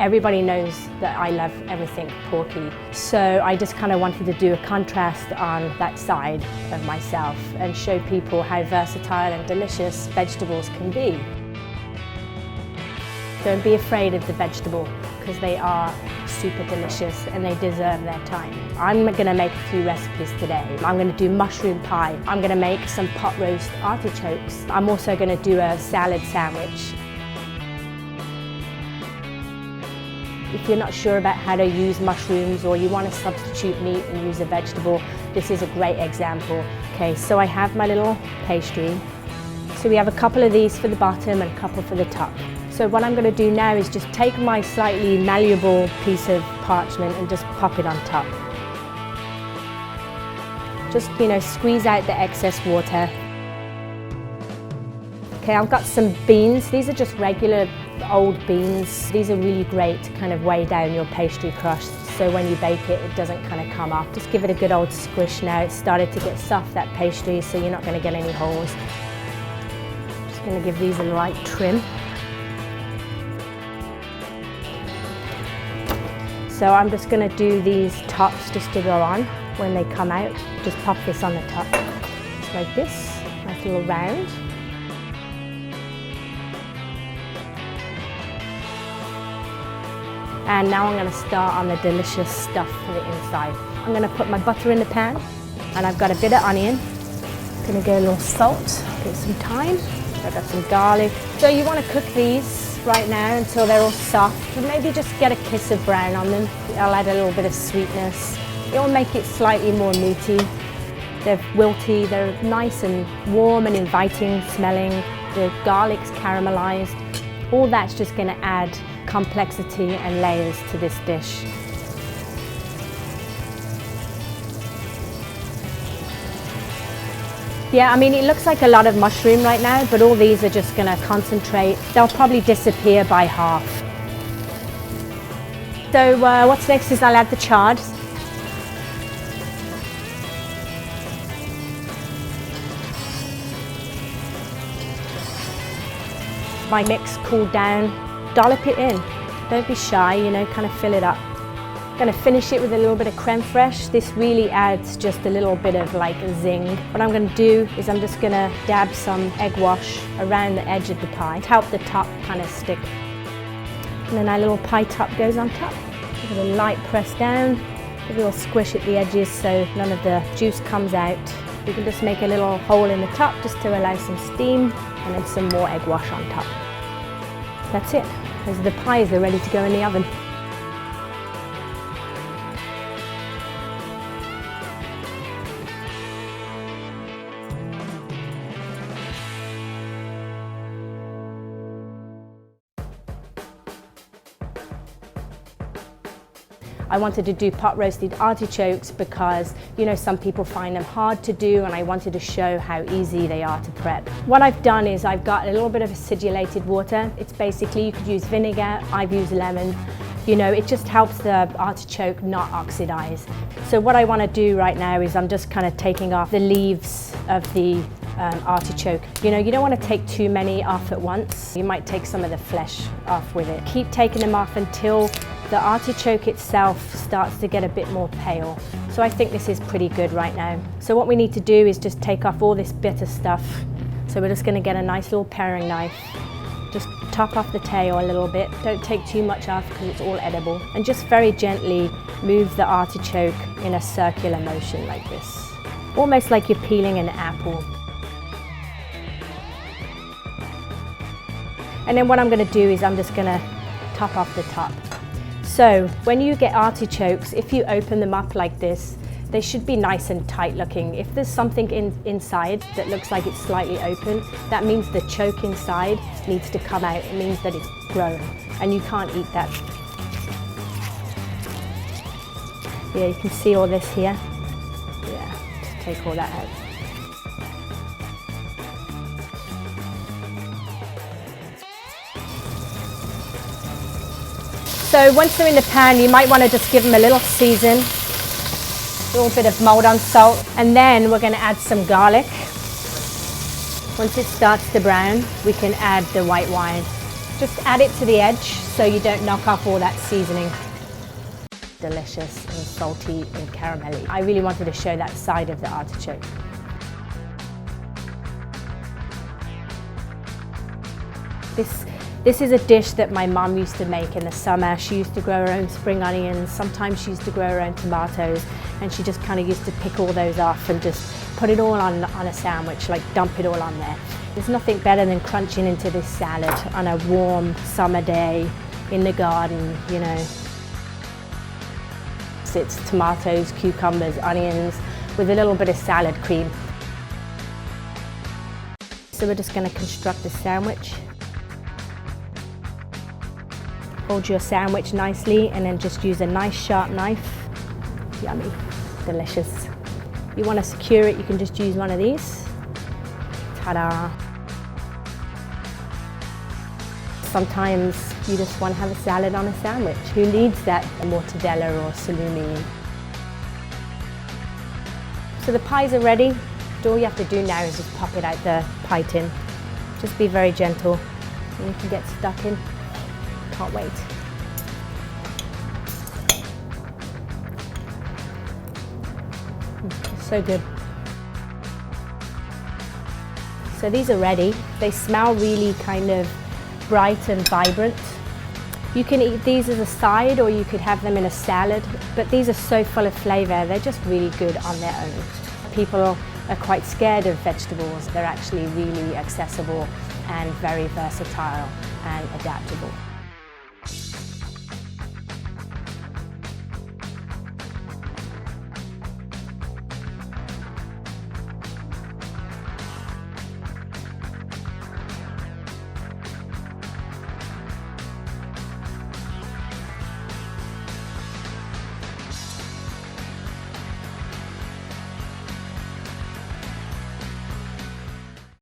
Everybody knows that I love everything porky. So I just kind of wanted to do a contrast on that side of myself and show people how versatile and delicious vegetables can be. Don't be afraid of the vegetable, because they are super delicious and they deserve their time. I'm going to make a few recipes today. I'm going to do mushroom pie. I'm going to make some pot roast artichokes. I'm also going to do a salad sandwich. If you're not sure about how to use mushrooms or you want to substitute meat and use a vegetable, this is a great example. Okay, so I have my little pastry. So we have a couple of these for the bottom and a couple for the top. So what I'm going to do now is just take my slightly malleable piece of parchment and just pop it on top. Just, squeeze out the excess water. Okay, I've got some beans. These are just regular old beans. These are really great to kind of weigh down your pastry crust, so when you bake it, it doesn't kind of come off. Just give it a good old squish now. It's started to get soft, that pastry, so you're not going to get any holes. Just going to give these a light trim. So I'm just going to do these tops just to go on when they come out. Just pop this on the top, just like this, nice little round. And now I'm going to start on the delicious stuff for the inside. I'm going to put my butter in the pan, and I've got a bit of onion. I'm going to get a little salt, get some thyme. I've got some garlic. So you want to cook these right now until they're all soft, and maybe just get a kiss of brown on them. I'll add a little bit of sweetness. It'll make it slightly more meaty. They're wilty, they're nice and warm and inviting smelling. The garlic's caramelized. All that's just going to add complexity and layers to this dish. Yeah, I mean, it looks like a lot of mushroom right now, but all these are just going to concentrate. They'll probably disappear by half. So what's next is I'll add the chard. My mix cooled down. Dollop it in. Don't be shy, kind of fill it up. I'm going to finish it with a little bit of creme fraiche. This really adds just a little bit of like a zing. What I'm going to do is I'm just going to dab some egg wash around the edge of the pie to help the top kind of stick. And then our little pie top goes on top. Give it a light press down, give a little squish at the edges so none of the juice comes out. You can just make a little hole in the top just to allow some steam, and then some more egg wash on top. That's it. Those are the pies, they're ready to go in the oven. I wanted to do pot roasted artichokes because, some people find them hard to do, and I wanted to show how easy they are to prep. What I've done is I've got a little bit of acidulated water. It's basically, you could use vinegar, I've used lemon. It just helps the artichoke not oxidize. So what I want to do right now is I'm just kind of taking off the leaves of the artichoke. You don't want to take too many off at once. You might take some of the flesh off with it. Keep taking them off until the artichoke itself starts to get a bit more pale. So I think this is pretty good right now. So what we need to do is just take off all this bitter stuff. So we're just going to get a nice little paring knife. Just top off the tail a little bit. Don't take too much off because it's all edible. And just very gently move the artichoke in a circular motion like this. Almost like you're peeling an apple. And then what I'm going to do is I'm just going to top off the top. So when you get artichokes, if you open them up like this, they should be nice and tight looking. If there's something inside that looks like it's slightly open, that means the choke inside needs to come out. It means that it's grown, and you can't eat that. Yeah, you can see all this here. Yeah, just take all that out. So once they're in the pan, you might want to just give them a little season, a little bit of Maldon salt, and then we're going to add some garlic. Once it starts to brown, we can add the white wine. Just add it to the edge so you don't knock off all that seasoning. Delicious and salty and caramelly. I really wanted to show that side of the artichoke. This is a dish that my mum used to make in the summer. She used to grow her own spring onions. Sometimes she used to grow her own tomatoes, and she just kind of used to pick all those off and just put it all on a sandwich, like dump it all on there. There's nothing better than crunching into this salad on a warm summer day in the garden, you know. It's tomatoes, cucumbers, onions with a little bit of salad cream. So we're just going to construct a sandwich. Hold your sandwich nicely and then just use a nice sharp knife. Yummy, delicious. You want to secure it, you can just use one of these. Ta-da! Sometimes you just want to have a salad on a sandwich. Who needs that mortadella or salumi? So the pies are ready. All you have to do now is just pop it out the pie tin. Just be very gentle and you can get stuck in. Can't wait. So good. So these are ready. They smell really kind of bright and vibrant. You can eat these as a side or you could have them in a salad, but these are so full of flavour, they're just really good on their own. People are quite scared of vegetables. They're actually really accessible and very versatile and adaptable.